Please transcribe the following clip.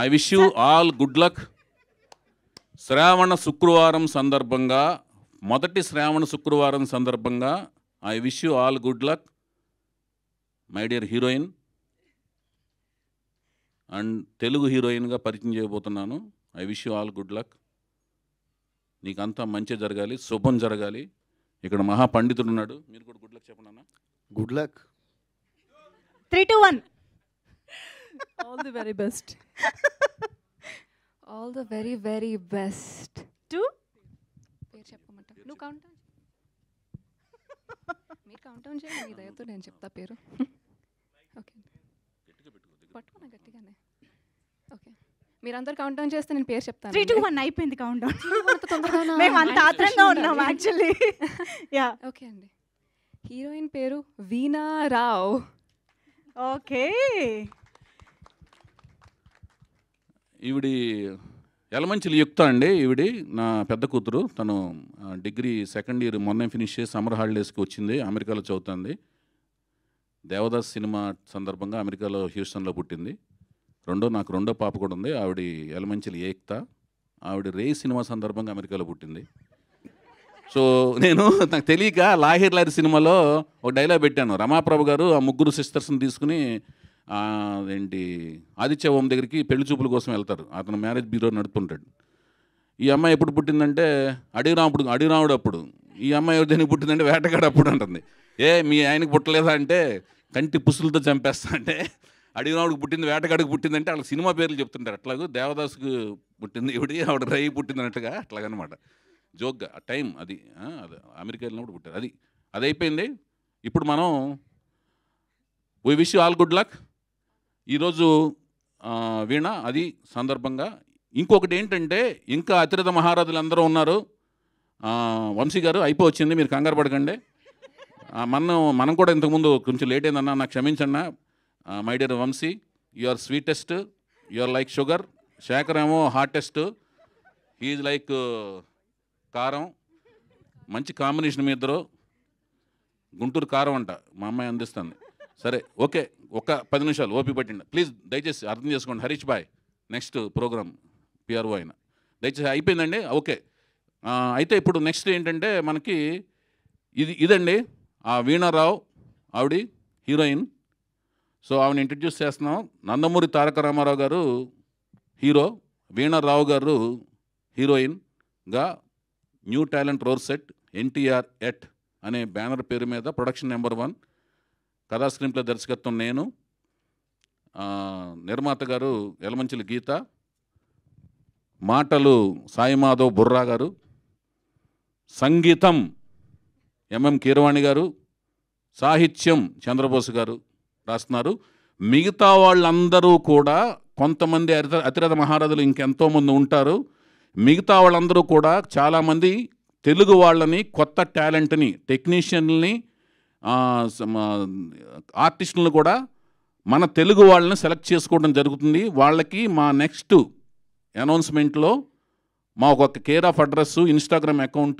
I wish you all good luck. Shravana Shukravaram సందర్భంగా, మొదటి శ్రావణ శుక్రవారం సందర్భంగా I wish you all good luck my dear heroine. And Telugu హీరోయిన్గా పరిచయం చేయబోతున్నాను. I wish you all good luck. నీకంతా మంచి జరగాలి, శుభం జరగాలి. ఇక్కడ మహాపండితుడు ఉన్నాడు, మీరు కూడా గుడ్ లక్ చెప్పండి అన్న. Good luck. 3, 2, 1. All the very best. All the very, very best. 2. పేరు చెప్పమంటా. నువ్వు కౌంట్ డౌన్. మీరు కౌంట్ డౌన్ చేయండి, మీ దయతో నేను చెప్తా పేరు. ఓకే, పట్టుకున్నా గట్టిగానే. ఓకే, మీరందరూ కౌంట్ డౌన్ చేస్తే నేను పేరు చెప్తాను. 3, 2, 1 అయిపోయింది కౌంట్ డౌన్. తొందరగా మేము అంత ఆత్రంగా ఉన్నాం యాక్చువల్లీ. యా, ఓకే అండి. హీరోయిన్ పేరు వీణా రావ్. ఓకే. ఈవిడి యలమంచిలి యుక్త అండి. ఈవిడి నా పెద్ద కూతురు. తను డిగ్రీ సెకండ్ ఇయర్ మొన్నే ఫినిష్ చేసి సమ్మర్ హాలిడేస్కి వచ్చింది. అమెరికాలో చదువుతుంది. దేవదాస్ సినిమా సందర్భంగా అమెరికాలో హ్యూస్టన్లో పుట్టింది. నాకు రెండో పాప కూడా ఉంది. ఆవిడ యలమంచిలి ఏక్త. ఆవిడ రే సినిమా సందర్భంగా అమెరికాలో పుట్టింది. సో నాకు తెలియక లాహిర్ లాహిర్ సినిమాలో ఒక డైలాగ్ పెట్టాను. రమాప్రభు గారు ఆ ముగ్గురు సిస్టర్స్ని తీసుకుని ఏంటి ఆదిత్య ఓం దగ్గరికి పెళ్లి చూపుల కోసం వెళ్తారు. అతను మ్యారేజ్ బ్యూరో నడుపుతుంటాడు. ఈ అమ్మాయి ఎప్పుడు పుట్టిందంటే అడిరాముడు అప్పుడు. ఈ అమ్మాయి ఎవరిని పుట్టిందంటే వేటగాడు అప్పుడు అంటుంది. మీ ఆయనకి పుట్టలేదా అంటే కంటి పుసులతో చంపేస్తా అంటే, అడిరాముడికి పుట్టింది వేటగాడికి పుట్టిందంటే వాళ్ళకి సినిమా పేర్లు చెప్తుంటారు. అట్లాగూ దేవదాసుకు పుట్టింది ఈవిడి, ఆవిడ రై పుట్టింది అన్నట్టుగా అట్లాగనమాట. జోక్గా ఆ టైం అది అమెరికా వెళ్ళినప్పుడు పుట్టారు. అది అయిపోయింది. ఇప్పుడు మనం we wish you all good luck. ఈరోజు వీణ అది సందర్భంగా ఇంకొకటి ఏంటంటే, ఇంకా అతిరథ మహారాజులు అందరూ ఉన్నారు. వంశీ గారు అయిపోవచ్చింది, మీరు కంగారు పడకండి. మనం కూడా ఇంతకుముందు కొంచెం లేట్ అయిందన్నా, నాకు క్షమించన్నా. My dear Vamshi, you are sweetest, you are like sugar. Shekhar ఏమో హార్టెస్ట్, హీఈ్ లైక్ కారం. మంచి కాంబినేషన్ మీ ఇద్దరు. గుంటూరు కారం అంట మా అమ్మాయి అందిస్తుంది. సరే, ఓకే, ఒక 10 నిమిషాలు ఓపి పట్టిండి ప్లీజ్. దయచేసి అర్థం చేసుకోండి. హరీష్ బాయ్ నెక్స్ట్ ప్రోగ్రామ్ పిఆర్ఓ అయినా దయచేసి అయిపోయిందండి. ఓకే, అయితే ఇప్పుడు నెక్స్ట్ ఏంటంటే మనకి ఇదండి ఆ వీణారావు, ఆవిడ హీరోయిన్. సో ఆవిడని ఇంట్రడ్యూస్ చేస్తున్నాం. నందమూరి తారక రామారావు గారు హీరో, వీణారావు గారు హీరోయిన్గా new talent roar set NTR at అనే బ్యానర్ పేరు మీద ప్రొడక్షన్ నెంబర్ 1, కథా స్క్రీన్ప్లే దర్శకత్వం నేను, నిర్మాత గారు యలమంచిలి గీత, మాటలు సాయిమాధవ్ బుర్రా గారు, సంగీతం ఎంఎం కీరవాణి గారు, సాహిత్యం చంద్రబోస్ గారు రాస్తున్నారు. మిగతా వాళ్ళందరూ కూడా కొంతమంది అతిరథ మహారాజులు ఇంకెంతోమంది ఉంటారు. మిగతా వాళ్ళందరూ కూడా చాలామంది తెలుగు వాళ్ళని, కొత్త టాలెంట్ని, టెక్నీషియన్ని, ఆర్టిస్టులను కూడా మన తెలుగు వాళ్ళని సెలెక్ట్ చేసుకోవడం జరుగుతుంది. వాళ్ళకి మా నెక్స్ట్ అనౌన్స్మెంట్లో మా ఒక care of address, Instagram account